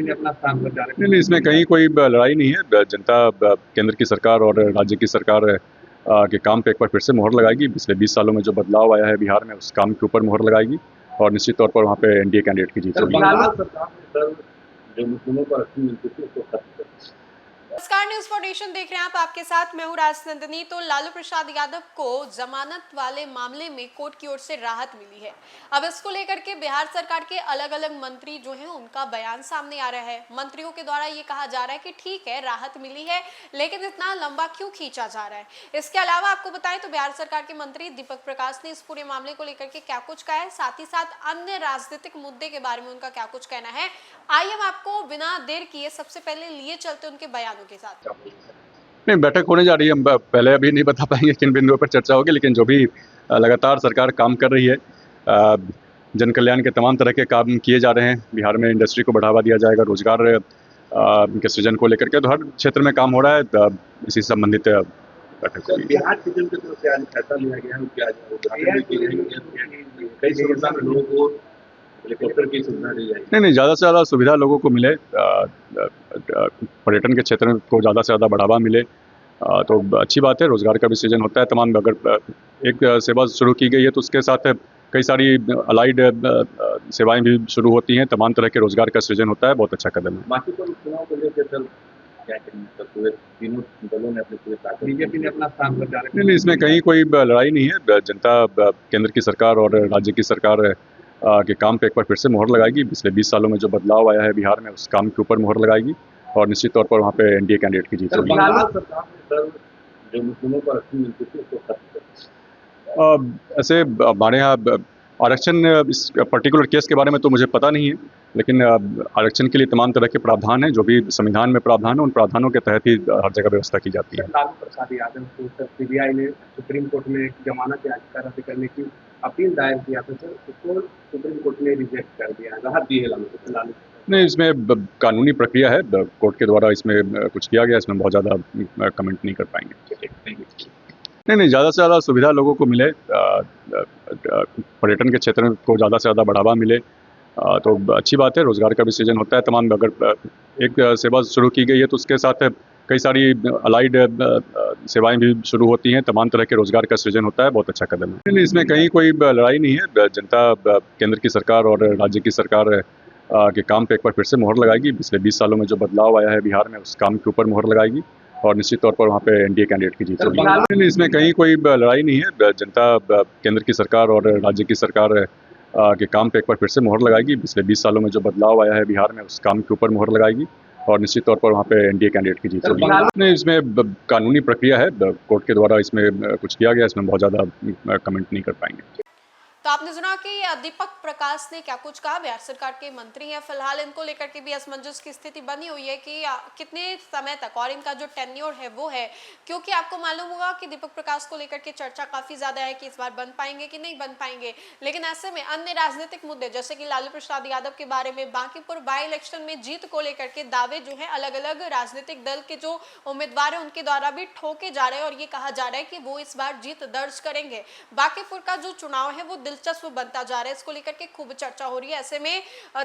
ने अपना स्थान पर जाने नहीं, इसमें कहीं कोई लड़ाई नहीं है। जनता केंद्र की सरकार और राज्य की सरकार के काम पे एक बार फिर से मोहर लगाएगी। पिछले 20 सालों में जो बदलाव आया है बिहार में, उस काम के ऊपर मोहर लगाएगी और निश्चित तौर पर वहाँ पे एनडीए कैंडिडेट की जीत होगी। बंगाल सरकार ने सर जो मुस्लिमों पर रखी मिलती थी उसको खत्म कर दिया। नमस्कार, न्यूज फाउंडेशन देख रहे हैं आप। आपके साथ मैं हूं राजनंदिनी। तो लालू प्रसाद यादव को जमानत वाले मामले में कोर्ट की ओर से राहत मिली है। अब इसको लेकर के बिहार सरकार के अलग अलग मंत्री जो हैं उनका बयान सामने आ रहा है। मंत्रियों के द्वारा ये कहा जा रहा है कि ठीक है, राहत मिली है, लेकिन इतना लंबा क्यों खींचा जा रहा है। इसके अलावा आपको बताएं तो बिहार सरकार के मंत्री दीपक प्रकाश ने इस पूरे मामले को लेकर के क्या कुछ कहा है, साथ ही साथ अन्य राजनीतिक मुद्दे के बारे में उनका क्या कुछ कहना है। आइए हम आपको बिना देर किए सबसे पहले लिए चलते उनके बयानों के साथ। नहीं, बैठक होने जा रही है। हम पहले अभी नहीं बता पाएंगे किन बिंदुओं पर चर्चा होगी, लेकिन जो भी लगातार सरकार काम कर रही है, जन कल्याण के तमाम तरह के काम किए जा रहे हैं। बिहार में इंडस्ट्री को बढ़ावा दिया जाएगा, रोजगार के सृजन को लेकर के, तो हर क्षेत्र में काम हो रहा है। इसी से संबंधित बैठक होगी। बिहार सीजन की तरफ से आज फैसला लिया गया है कि कई सुविधा में लोगों को हेलीकॉप्टर की सुविधा दी जाएगी। नहीं, ज़्यादा से ज़्यादा सुविधा लोगों को मिले, पर्यटन के क्षेत्र को ज़्यादा से ज़्यादा बढ़ावा मिले, तो अच्छी बात है। रोजगार का भी सृजन होता है। तमाम अगर एक सेवा शुरू की गई है तो उसके साथ कई सारी अलाइड सेवाएं भी शुरू होती हैं। तमाम तरह के रोजगार का सृजन होता है। बहुत अच्छा कदम है। बाकी तो चुनाव को लेकर सर क्या करेंगे सर, पूरे तीनों दलों ने अपने पूरे ताकत, बीजेपी ने अपना स्थान पर जाने। नहीं, इसमें कहीं कोई लड़ाई नहीं है। जनता केंद्र की सरकार और राज्य की सरकार के काम पे एक बार फिर से मोहर लगाएगी। पिछले 20 सालों में जो बदलाव आया है बिहार में, उस काम के ऊपर मोहर लगाएगी और निश्चित तौर पर वहाँ पे एनडीए कैंडिडेट की जीत होगी। बंगाल सरकार ने सर जो मुस्लिमों पर रखी मिलती थी उसको खत्म कर दिया। ऐसे हमारे यहाँ आरक्षण, इस पर्टिकुलर केस के बारे में तो मुझे पता नहीं है, लेकिन आरक्षण के लिए तमाम तरह के प्रावधान हैं। जो भी संविधान में प्रावधान है, उन प्रावधानों के तहत ही हर जगह व्यवस्था की जाती है। लालू प्रसाद यादव को सर सीबीआई ने सुप्रीम कोर्ट में जमानत याचिका रद्द करने की अपील दायर किया था सर, उसको सुप्रीम कोर्ट ने रिजेक्ट कर दिया, राहत दी है लालू। नहीं, इसमें कानूनी प्रक्रिया है। कोर्ट के द्वारा इसमें कुछ किया गया, इसमें बहुत ज़्यादा कमेंट नहीं कर पाएंगे। नहीं, ज़्यादा से ज़्यादा सुविधा लोगों को मिले, पर्यटन के क्षेत्र को ज़्यादा से ज़्यादा बढ़ावा मिले, तो अच्छी बात है। रोजगार का भी सृजन होता है। तमाम अगर एक सेवा शुरू की गई है तो उसके साथ कई सारी अलाइड सेवाएं भी शुरू होती हैं। तमाम तरह के रोजगार का सृजन होता है। बहुत अच्छा कदम है। नहीं, इसमें कहीं कोई लड़ाई नहीं है। जनता केंद्र की सरकार और राज्य की सरकार के काम पे एक बार फिर से मोहर लगाएगी। पिछले 20 सालों में जो बदलाव आया है बिहार में, उस काम के ऊपर मोहर लगाएगी और निश्चित तौर पर वहाँ पे एनडीए कैंडिडेट की जीत होगी। नहीं, इसमें कहीं कोई लड़ाई नहीं है। जनता केंद्र की सरकार और राज्य की सरकार के काम पे एक बार फिर से मोहर लगाएगी। पिछले 20 सालों में जो बदलाव आया है बिहार में, उस काम के ऊपर मोहर लगाएगी और निश्चित तौर पर वहाँ पे एनडीए कैंडिडेट की जीत होगी। नहीं, इसमें कानूनी प्रक्रिया है। कोर्ट के द्वारा इसमें कुछ किया गया, इसमें बहुत ज़्यादा कमेंट नहीं कर पाएंगे। तो आपने सुना कि दीपक प्रकाश ने क्या कुछ कहा। बिहार सरकार के मंत्री हैं, फिलहाल इनको लेकर के भी असमंजस की स्थिति बनी हुई है कि कितने समय तक और इनका जो टेन्योर है वो है, क्योंकि आपको मालूम होगा कि दीपक प्रकाश को लेकर के चर्चा काफी ज्यादा है कि इस बार बन पाएंगे कि नहीं बन पाएंगे। लेकिन ऐसे में अन्य राजनीतिक मुद्दे जैसे कि लालू प्रसाद यादव के बारे में, बांकीपुर बाई इलेक्शन में जीत को लेकर के दावे जो है अलग अलग राजनीतिक दल के जो उम्मीदवार है उनके द्वारा भी ठोके जा रहे हैं और ये कहा जा रहा है कि वो इस बार जीत दर्ज करेंगे। बांकीपुर का जो चुनाव है वो दिलचस्प बनता जा रहा है, इसको लेकर के खूब चर्चा हो रही है। ऐसे में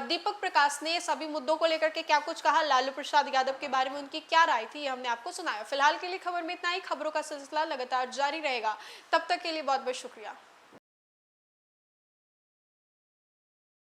दीपक प्रकाश ने सभी मुद्दों को लेकर के क्या कुछ कहा, लालू प्रसाद यादव के बारे में उनकी क्या राय थी, हमने आपको सुनाया। फिलहाल के लिए खबर में इतना ही। खबरों का सिलसिला लगातार जारी रहेगा। तब तक के लिए बहुत बहुत शुक्रिया।